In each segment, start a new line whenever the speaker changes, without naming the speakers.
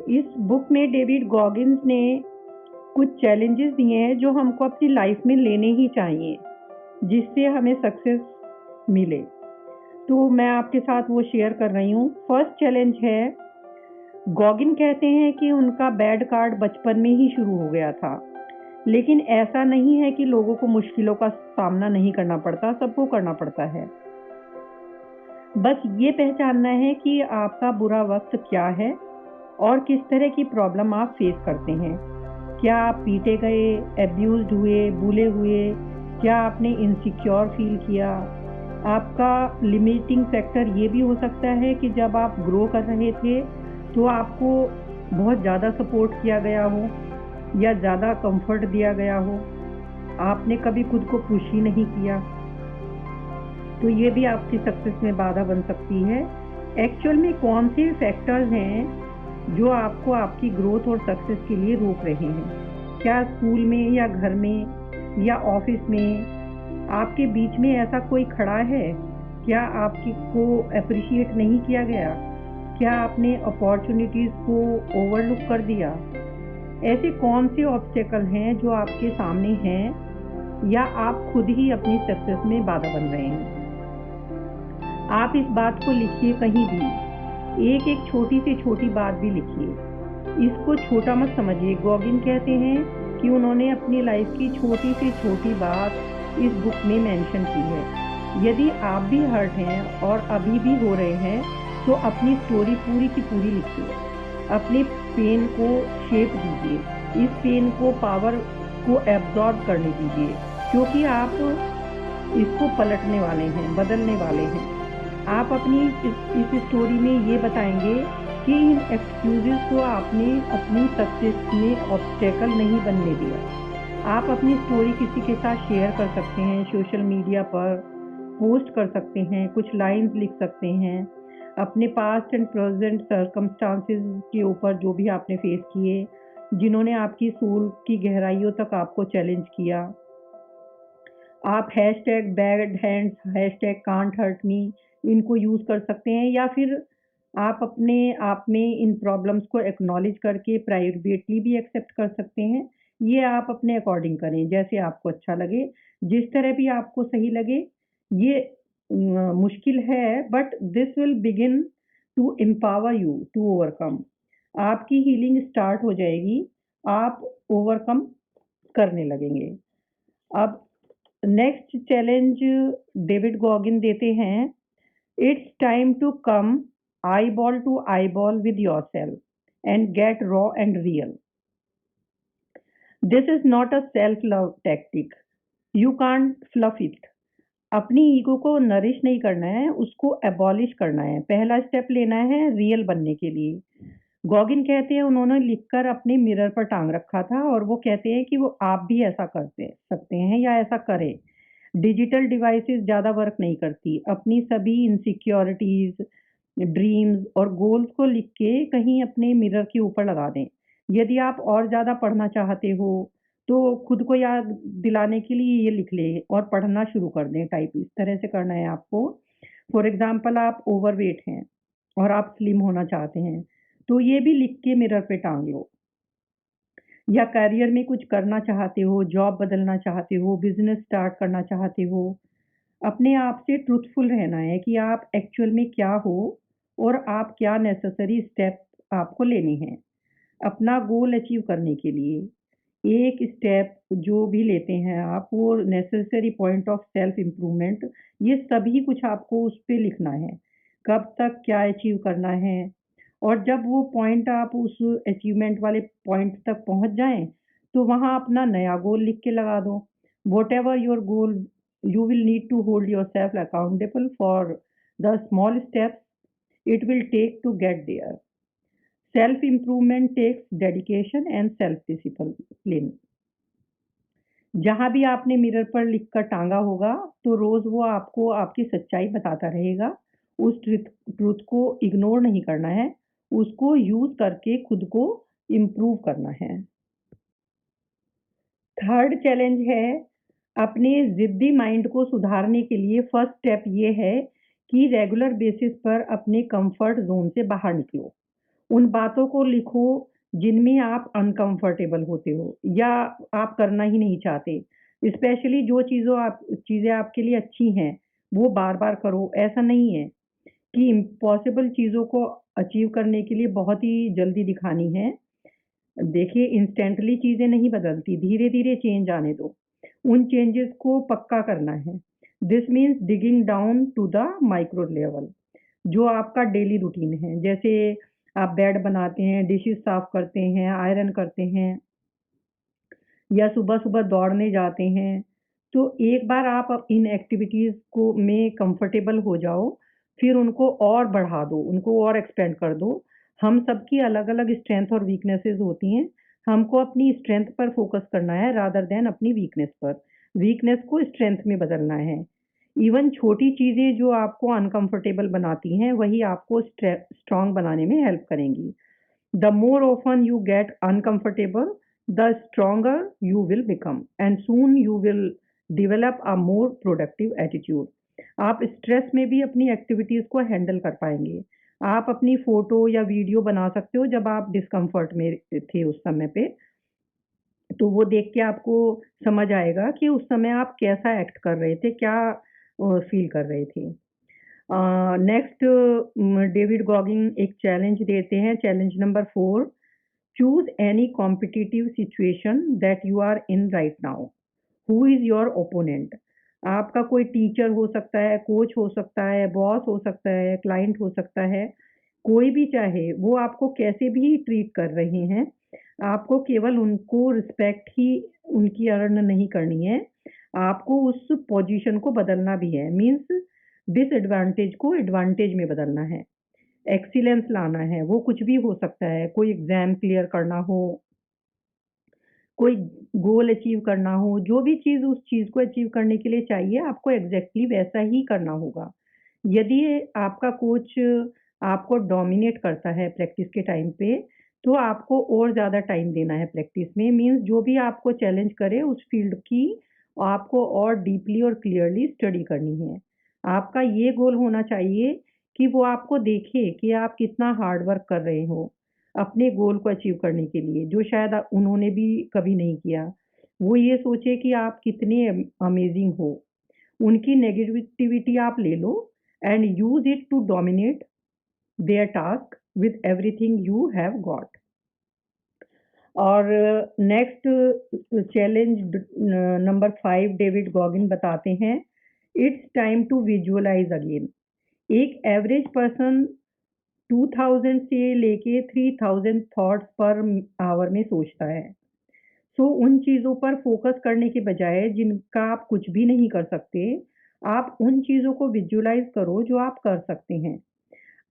इस बुक में David Goggins ने कुछ चैलेंजेस दिए हैं जो हमको अपनी लाइफ में लेने ही चाहिए, जिससे हमें सक्सेस मिले। तो मैं आपके साथ वो शेयर कर रही हूँ। फर्स्ट चैलेंज है, गॉगिन कहते हैं कि उनका बैड कार्ड बचपन में ही शुरू हो गया था, लेकिन ऐसा नहीं है कि लोगों को मुश्किलों का सामना नहीं करना पड़ता, सबको करना पड़ता है। बस ये पहचानना है कि आपका बुरा वक्त क्या है और किस तरह की प्रॉब्लम आप फेस करते हैं। क्या आप पीटे गए, एब्यूज्ड हुए, बुले हुए? क्या आपने इनसिक्योर फील किया? आपका लिमिटिंग फैक्टर ये भी हो सकता है कि जब आप ग्रो कर रहे थे तो आपको बहुत ज़्यादा सपोर्ट किया गया हो या ज़्यादा कंफर्ट दिया गया हो, आपने कभी खुद को पुश ही नहीं किया, तो ये भी आपकी सक्सेस में बाधा बन सकती है। एक्चुअल में कौन से फैक्टर्स हैं जो आपको आपकी ग्रोथ और सक्सेस के लिए रोक रहे हैं? क्या स्कूल में या घर में या ऑफिस में आपके बीच में ऐसा कोई खड़ा है? क्या आपकी को अप्रिशिएट नहीं किया गया? क्या आपने अपॉर्चुनिटीज़ को ओवरलुक कर दिया? ऐसे कौन से ऑब्स्टेकल हैं जो आपके सामने हैं या आप खुद ही अपनी सक्सेस में बाधा बन रहे हैं? आप इस बात को लिखिए कहीं भी, एक एक छोटी से छोटी बात भी लिखिए। इसको छोटा मत समझिए। गॉगिन कहते हैं कि उन्होंने अपनी लाइफ की छोटी से छोटी बात इस बुक में मेंशन की है। यदि आप भी हर्ट हैं और अभी भी हो रहे हैं तो अपनी स्टोरी पूरी की पूरी लिखिए। अपने पेन को शेप दीजिए, इस पेन को पावर को एब्जॉर्ब करने दीजिए, क्योंकि आप इसको पलटने वाले हैं, बदलने वाले हैं। आप अपनी इस स्टोरी में ये बताएंगे कि इन एक्सक्यूजेस को आपने अपनी सक्सेस में ऑब्स्टेकल नहीं बनने दिया। आप अपनी स्टोरी किसी के साथ शेयर कर सकते हैं, सोशल मीडिया पर पोस्ट कर सकते हैं, कुछ लाइंस लिख सकते हैं, अपने पास्ट एंड प्रेजेंट सर्कमस्टांसेस के ऊपर जो भी आपने फेस किए, जिन्होंने आपकी सोल की गहराइयों तक आपको चैलेंज किया। आप hashtag bad hands, hashtag can't hurt me इनको यूज़ कर सकते हैं, या फिर आप अपने आप में इन प्रॉब्लम्स को एक्नॉलेज करके प्राइवेटली भी एक्सेप्ट कर सकते हैं। ये आप अपने अकॉर्डिंग करें, जैसे आपको अच्छा लगे, जिस तरह भी आपको सही लगे। ये मुश्किल है, but this will begin to empower you to overcome. आपकी हीलिंग स्टार्ट हो जाएगी, आप ओवरकम करने लगेंगे। अब नेक्स्ट चैलेंज डेविड गॉगिन देते हैं, it's time to come eyeball to eyeball with yourself and get raw and real. This is not a self-love tactic. You can't fluff it. अपनी ego को नरिश नहीं करना है, उसको एबॉलिश करना है। पहला स्टेप लेना है रियल बनने के लिए। गॉगिन कहते हैं उन्होंने लिखकर अपने मिरर पर टांग रखा था, और वो कहते हैं कि वो आप भी ऐसा करते सकते हैं या ऐसा करें। डिजिटल डिवाइसेस ज़्यादा वर्क नहीं करती। अपनी सभी इनसिक्योरिटीज़, ड्रीम्स और गोल्स को लिख के कहीं अपने मिरर के ऊपर लगा दें। यदि आप और ज़्यादा पढ़ना चाहते हो तो खुद को याद दिलाने के लिए ये लिख लें और पढ़ना शुरू कर दें। टाइप इस तरह से करना है आपको। फॉर एग्जांपल, आप ओवरवेट हैं और आप स्लिम होना चाहते हैं, तो ये भी लिख के मिरर पे टांग लो। या करियर में कुछ करना चाहते हो, जॉब बदलना चाहते हो, बिजनेस स्टार्ट करना चाहते हो, अपने आप से ट्रूथफुल रहना है कि आप एक्चुअल में क्या हो और आप क्या नेसेसरी स्टेप आपको लेने हैं अपना गोल अचीव करने के लिए। एक स्टेप जो भी लेते हैं आप, वो necessary point of self improvement, ये सभी कुछ आपको उस पे लिखना है। कब तक क्या अचीव करना है, और जब वो पॉइंट आप उस अचीवमेंट वाले पॉइंट तक पहुंच जाएं, तो वहां अपना नया गोल लिख के लगा दो। What ever your goal, you will need to hold yourself accountable for the small steps it will take to get there. Self improvement takes dedication and self discipline. जहाँ भी आपने मिरर पर लिखकर टांगा होगा, तो रोज वो आपको आपकी सच्चाई बताता रहेगा। उस ट्रूथ को इग्नोर नहीं करना है, उसको यूज करके खुद को इम्प्रूव करना है। थर्ड चैलेंज है, अपने ज़िद्दी माइंड को सुधारने के लिए फर्स्ट स्टेप ये है कि रेगुलर बेसिस पर अपने कंफर्ट ज़ोन से बाहर निकलो। उन बातों को लिखो जिनमें आप अनकंफर्टेबल होते हो या आप करना ही नहीं चाहते। स्पेशली जो चीज़ें आपके लिए अच्छी हैं, वो बार-बार करो। ऐसा नहीं है कि इम्पॉसिबल चीज़ों को अचीव करने के लिए बहुत ही जल्दी दिखानी है। देखिए, इंस्टेंटली चीज़ें नहीं बदलती, धीरे-धीरे चेंज आने दो। उन चेंजेस को पक्का करना है। This means digging down to the micro level. जो आपका डेली रूटीन है, जैसे आप बेड बनाते हैं, डिशेज़ साफ़ करते हैं, आयरन करते हैं या सुबह-सुबह दौड़ने जाते हैं, तो एक बार आप इन एक्टिविटीज़ को में कंफर्टेबल हो जाओ, फिर उनको और बढ़ा दो, उनको और एक्सपेंड कर दो। हम सबकी अलग-अलग स्ट्रेंथ और वीकनेसेस होती हैं। हमको अपनी स्ट्रेंथ पर फ़ोकस करना है रादर दैन अपनी वीकनेस पर। वीकनेस को स्ट्रेंथ में बदलना है। इवन छोटी चीज़ें जो आपको अनकंफर्टेबल बनाती हैं, वही आपको स्ट्रॉन्ग बनाने में हेल्प करेंगी। The more often you get uncomfortable, the stronger you will become, and soon you will develop a more productive attitude. आप स्ट्रेस में भी अपनी एक्टिविटीज़ को हैंडल कर पाएंगे। आप अपनी फ़ोटो या वीडियो बना सकते हो जब आप डिस्कम्फर्ट में थे उस समय पे, तो वो देख के आपको समझ आएगा कि उस समय आप कैसा एक्ट कर रहे थे, क्या फ़ील कर रहे थे। नेक्स्ट डेविड गॉगिन एक चैलेंज देते हैं, challenge number 4। Choose any competitive situation that you are in right now. Who is your opponent? आपका कोई टीचर हो सकता है, कोच हो सकता है, बॉस हो सकता है, क्लाइंट हो सकता है, कोई भी चाहे वो आपको कैसे भी ट्रीट कर रहे हैं, आपको केवल उनको रिस्पेक्ट ही उनकी अर्न नहीं करनी है, आपको उस पोजीशन को बदलना भी है। मीन्स डिसएडवांटेज को एडवांटेज में बदलना है, एक्सीलेंस लाना है। वो कुछ भी हो सकता है, कोई एग्ज़ाम क्लियर करना हो, कोई गोल अचीव करना हो, जो भी चीज़ उस चीज़ को अचीव करने के लिए चाहिए, आपको एग्ज़ैक्टली वैसा ही करना होगा। यदि आपका कोच आपको डोमिनेट करता है प्रैक्टिस के टाइम पे, तो आपको और ज़्यादा टाइम देना है प्रैक्टिस में। मीन्स जो भी आपको चैलेंज करे उस फ़ील्ड की आपको और डीपली और क्लियरली स्टडी करनी है। आपका ये गोल होना चाहिए कि वो आपको देखे कि आप कितना हार्ड वर्क कर रहे हो, अपने गोल को अचीव करने के लिए, जो शायद उन्होंने भी कभी नहीं किया। वो ये सोचे कि आप कितने अमेज़िंग हो। उनकी नेगेटिविटी आप ले लो and use it to dominate their task with everything you have got. और next challenge number 5 David Goggins बताते हैं, it's time to visualise again. एक एवरेज पर्सन 2000 से लेके 3000 थॉट्स पर आवर में सोचता है। सो उन चीज़ों पर फ़ोकस करने के बजाय जिनका आप कुछ भी नहीं कर सकते, आप उन चीज़ों को विजुअलाइज़ करो जो आप कर सकते हैं।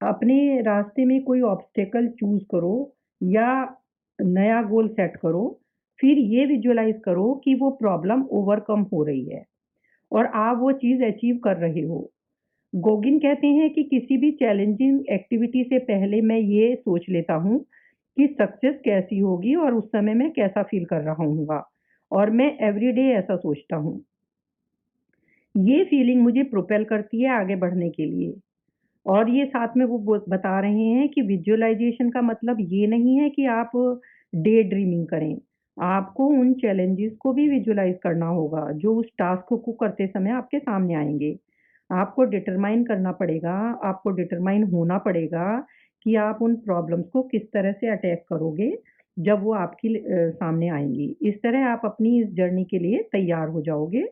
अपने रास्ते में कोई ऑब्स्टेकल चूज़ करो या नया गोल सेट करो, फिर ये विजुअलाइज़ करो कि वो प्रॉब्लम ओवरकम हो रही है और आप वो चीज़ अचीव कर रहे हो। गोगिन कहते हैं कि किसी भी चैलेंजिंग एक्टिविटी से पहले मैं ये सोच लेता हूँ कि सक्सेस कैसी होगी और उस समय मैं कैसा फ़ील कर रहा हूँगा, और मैं एवरीडे ऐसा सोचता हूँ। ये फीलिंग मुझे प्रोपेल करती है आगे बढ़ने के लिए। और ये साथ में वो बता रहे हैं कि विजुअलाइज़ेशन का मतलब ये नहीं है कि आप डे ड्रीमिंग करें। आपको उन चैलेंजेस को भी विजुअलाइज़ करना होगा, जो उस टास्क को करते समय आपके सामने आएँगे। आपको डिटरमाइन करना पड़ेगा, आपको डिटरमाइन होना पड़ेगा कि आप उन प्रॉब्लम्स को किस तरह से अटैक करोगे, जब वो आपकी सामने आएँगी। इस तरह आप अपनी इस जर्नी के लिए तैयार हो जाओगे।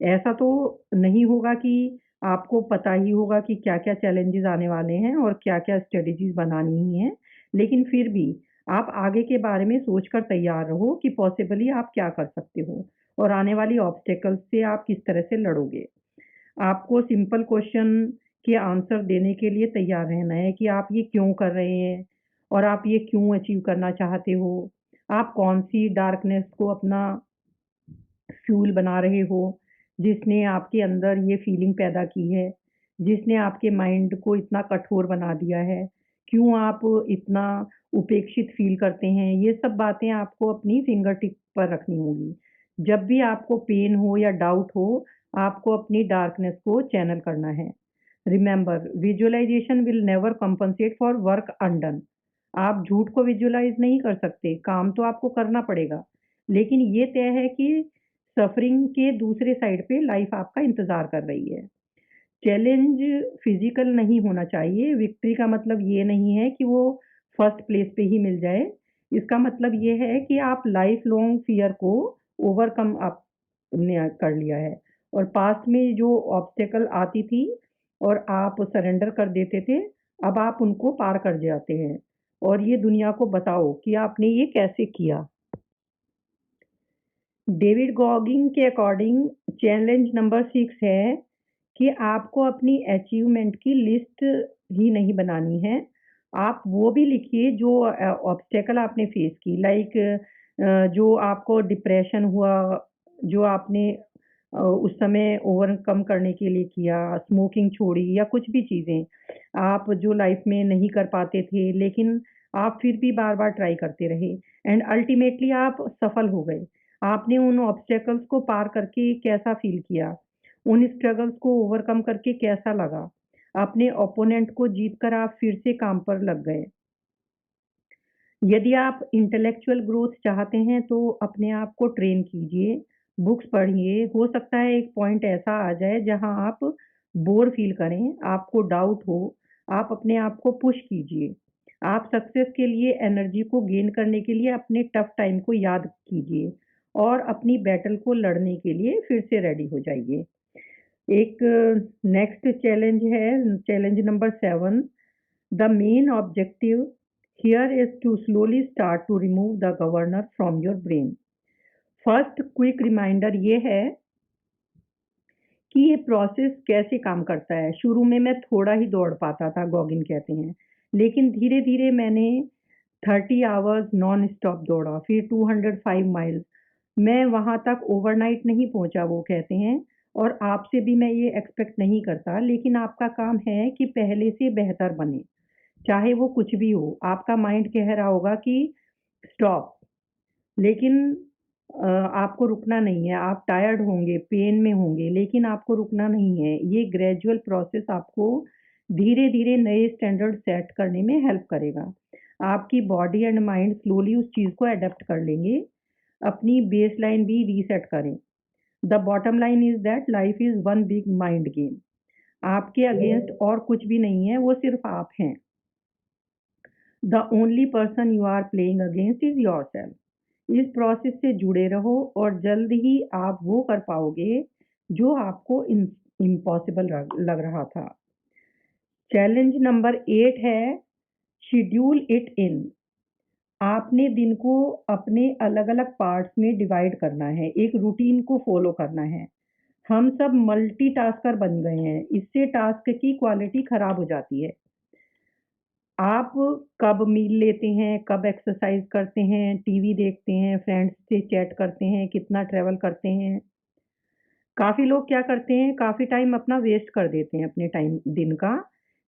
ऐसा तो नहीं होगा कि आपको पता ही होगा कि क्या-क्या चैलेंजेज़ आने वाले हैं और क्या-क्या स्ट्रैटेजीज़ बनानी ही हैं। लेकिन फिर भी आप आगे के बारे में सोचकर तैयार रहो कि पॉसिबली आप क्या कर सकते हो और आने वाली ऑब्स्टेकल्स से आप किस तरह से लड़ोगे। आपको सिंपल क्वेश्चन के आंसर देने के लिए तैयार रहना है कि आप ये क्यों कर रहे हैं और आप ये क्यों अचीव करना चाहते हो? आप कौन-सी डार्कनेस को अपना फ्यूल बना रहे हो, जिसने आपके अंदर ये फीलिंग पैदा की है, जिसने आपके माइंड को इतना कठोर बना दिया है, क्यों आप इतना उपेक्षित फ़ील करते हैं, ये सब बातें आपको अपनी फिंगर टिप पर रखनी होंगी। जब भी आपको पेन हो या डाउट हो, आपको अपनी डार्कनेस को चैनल करना है। Remember, visualisation will never compensate for work undone. आप झूठ को विजुअलाइज नहीं कर सकते, काम तो आपको करना पड़ेगा, लेकिन ये तय है कि सफरिंग के दूसरे साइड पे लाइफ आपका इंतज़ार कर रही है। चैलेंज फिजिकल नहीं होना चाहिए। विक्ट्री का मतलब ये नहीं है कि वो फर्स्ट प्लेस पे ही मिल जाए। इसका मतलब ये है कि आप लाइफ लॉन्ग फियर को ओवरकम आपने कर लिया है, और पास्ट में जो ऑब्स्टेकल आती थी और आप सरेंडर कर देते थे, अब आप उनको पार कर जाते हैं और ये दुनिया को बताओ कि आपने ये कैसे किया। डेविड गॉगिंग के अकॉर्डिंग चैलेंज नंबर 6 है कि आपको अपनी अचीवमेंट की लिस्ट ही नहीं बनानी है। आप वो भी लिखिए जो ऑब्स्टेकल आपने फेस की, लाइक जो आपको डिप्रेशन हुआ, जो आपने उस समय ओवरकम करने के लिए किया, स्मोकिंग छोड़ी या कुछ भी चीज़ें आप जो लाइफ में नहीं कर पाते थे, लेकिन आप फिर भी बार-बार ट्राई करते रहे एंड अल्टीमेटली आप सफल हो गए। आपने उन ऑब्स्टेकल्स को पार करके कैसा फ़ील किया? उन स्ट्रगल्स को ओवरकम करके कैसा लगा? अपने ओपोनेंट को जीतकर आप फिर से काम पर लग गए। यदि आप इंटेलेक्चुअल ग्रोथ चाहते हैं तो अपने आप को ट्रेन कीजिए, बुक्स पढ़िए। हो सकता है एक पॉइंट ऐसा आ जाए जहां आप बोर फील करें, आपको डाउट हो, आप अपने आप को पुश कीजिए। आप सक्सेस के लिए एनर्जी को गेन करने के लिए अपने टफ टाइम को याद कीजिए और अपनी बैटल को लड़ने के लिए फिर से रेडी हो जाइए। एक नेक्स्ट चैलेंज है, challenge number 7। The main objective here is to slowly start to remove the governor from your brain. First quick reminder ये है कि ये प्रोसेस कैसे काम करता है। शुरू में मैं थोड़ा ही दौड़ पाता था, गॉगिन कहते हैं, लेकिन धीरे धीरे मैंने 30 आवर्स नॉन स्टॉप दौड़ा, फिर 205 माइल्स। मैं वहाँ तक ओवरनाइट नहीं पहुँचा, वो कहते हैं, और आपसे भी मैं ये एक्सपेक्ट नहीं करता, लेकिन आपका काम है कि पहले से बेहतर बने, चाहे वो कुछ भी हो। आपका माइंड कह रहा होगा कि स्टॉप, लेकिन आपको रुकना नहीं है। आप टायर्ड होंगे, पेन में होंगे, लेकिन आपको रुकना नहीं है। ये ग्रेजुअल प्रोसेस आपको धीरे-धीरे नए स्टैंडर्ड सेट करने में हेल्प करेगा। आपकी बॉडी एंड माइंड स्लोली उस चीज़ को अडॉप्ट कर लेंगे। अपनी बेसलाइन भी रीसेट करें। The bottom line is that life is one big mind game. आपके अगेंस्ट और कुछ भी नहीं है, वो सिर्फ आप हैं। The only person you are playing against is yourself. इस प्रोसेस से जुड़े रहो और जल्द ही आप वो कर पाओगे जो आपको इम्पॉसिबल लग रहा था। चैलेंज नंबर 8 है, शेड्यूल इट इन। आपने दिन को अपने अलग-अलग पार्ट्स में डिवाइड करना है, एक रूटीन को फॉलो करना है। हम सब मल्टीटास्कर बन गए हैं, इससे टास्क की क्वालिटी खराब हो जाती है। आप कब मील लेते हैं, कब एक्सरसाइज करते हैं, टीवी देखते हैं, फ्रेंड्स से चैट करते हैं, कितना ट्रैवल करते हैं। काफ़ी लोग क्या करते हैं, काफ़ी टाइम अपना वेस्ट कर देते हैं अपने टाइम दिन का।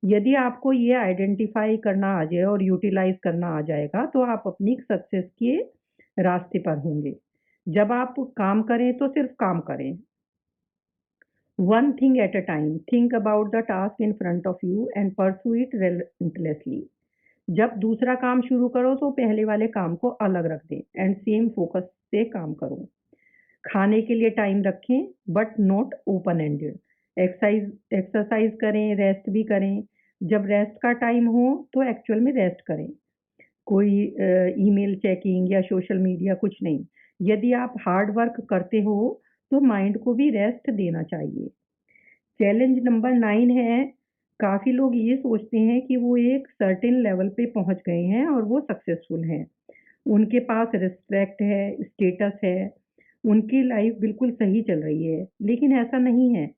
यदि आपको ये आइडेंटिफ़ाई करना आ जाए और यूटिलाइज़ करना आ जाएगा, तो आप अपनी सक्सेस के रास्ते पर होंगे। जब आप काम करें, तो सिर्फ़ काम करें। One thing at a time. Think about the task in front of you and pursue it relentlessly. जब दूसरा काम शुरू करो तो पहले वाले काम को अलग रख दें एंड सेम फोकस से काम करो। खाने के लिए टाइम रखें but not open ended. Exercise करें, रेस्ट भी करें। जब रेस्ट का टाइम हो तो एक्चुअल में रेस्ट करें। कोई ईमेल चेकिंग या सोशल मीडिया कुछ नहीं। यदि आप हार्ड वर्क करते हो तो माइंड को भी रेस्ट देना चाहिए। चैलेंज नंबर 9 है, काफ़ी लोग ये सोचते हैं कि वो एक सर्टेन लेवल पे पहुंच गए हैं और वो सक्सेसफुल हैं। उनके पास रिस्पेक्ट है, स्टेटस है, उनकी लाइफ बिल्कुल सही चल रही है, लेकिन ऐसा नहीं है।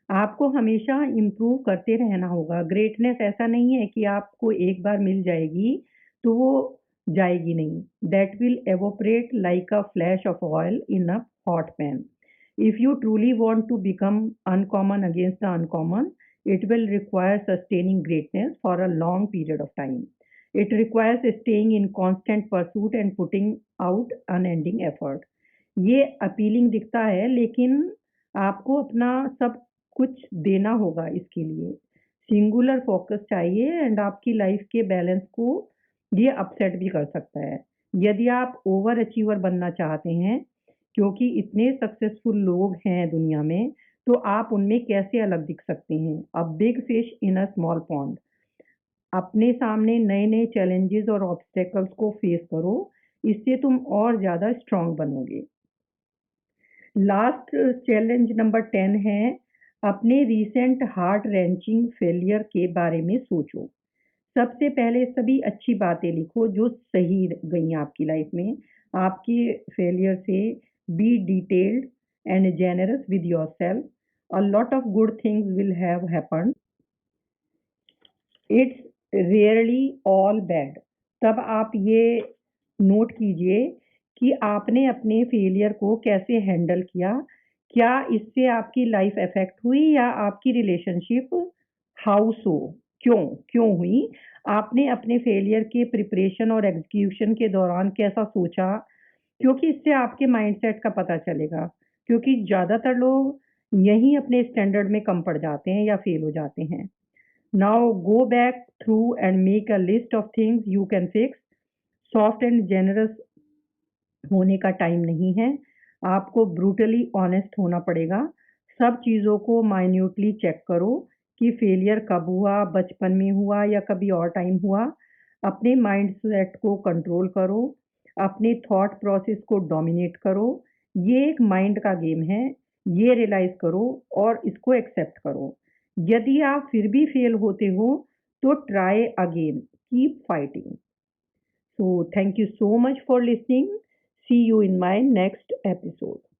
आपको हमेशा इम्प्रूव करते रहना होगा। ग्रेटनेस ऐसा नहीं है कि आपको एक बार मिल जाएगी तो वो जाएगी नहीं। That will evaporate like a flash of oil in a hot pan. If you truly want to become uncommon against the uncommon, it will require sustaining greatness for a long period of time. It requires staying in constant pursuit and putting out unending effort. ये appealing दिखता है, लेकिन आपको अपना सब कुछ देना होगा इसके लिए। सिंगुलर फोकस चाहिए एंड आपकी लाइफ के बैलेंस को ये अपसेट भी कर सकता है। यदि आप ओवर अचीवर बनना चाहते हैं, क्योंकि इतने सक्सेसफुल लोग हैं दुनिया में, तो आप उनमें कैसे अलग दिख सकते हैं? A big fish in a small pond. अपने सामने नए-नए चैलेंजेस और ऑब्स्टेकल्स को फेस करो, इससे तुम और ज़्यादा स्ट्रॉन्ग बनोगे। लास्ट चैलेंज नंबर 10 है, अपने रीसेंट हार्ट रेंचिंग फेलियर के बारे में सोचो। सबसे पहले सभी अच्छी बातें लिखो जो सही गई आपकी लाइफ में, आपके फेलियर से। Be detailed and generous with yourself. A lot of good things will have happened. It's rarely all bad. तब आप ये नोट कीजिए कि आपने अपने फेलियर को कैसे हैंडल किया। क्या इससे आपकी लाइफ अफेक्ट हुई या आपकी रिलेशनशिप? How so? क्यों? क्यों हुई? आपने अपने फेलियर के प्रिपरेशन और एग्जीक्यूशन के दौरान कैसा सोचा? क्योंकि इससे आपके माइंडसेट का पता चलेगा। क्योंकि ज़्यादातर लोग यहीं अपने स्टैंडर्ड में कम पड़ जाते हैं या फेल हो जाते हैं। Now go back through and make a list of things you can fix. Soft and generous होने का टाइम नहीं है। आपको ब्रूटली ऑनेस्ट होना पड़ेगा। सब चीज़ों को माइन्यूटली चेक करो कि फेलियर कब हुआ, बचपन में हुआ या कभी और टाइम हुआ। अपने माइंडसेट को कंट्रोल करो, अपने थॉट प्रोसेस को डोमिनेट करो। ये एक माइंड का गेम है, ये रियलाइज़ करो और इसको एक्सेप्ट करो। यदि आप फिर भी फेल होते हो, तो try again, keep fighting. So, thank you so much for listening. See you in my next episode.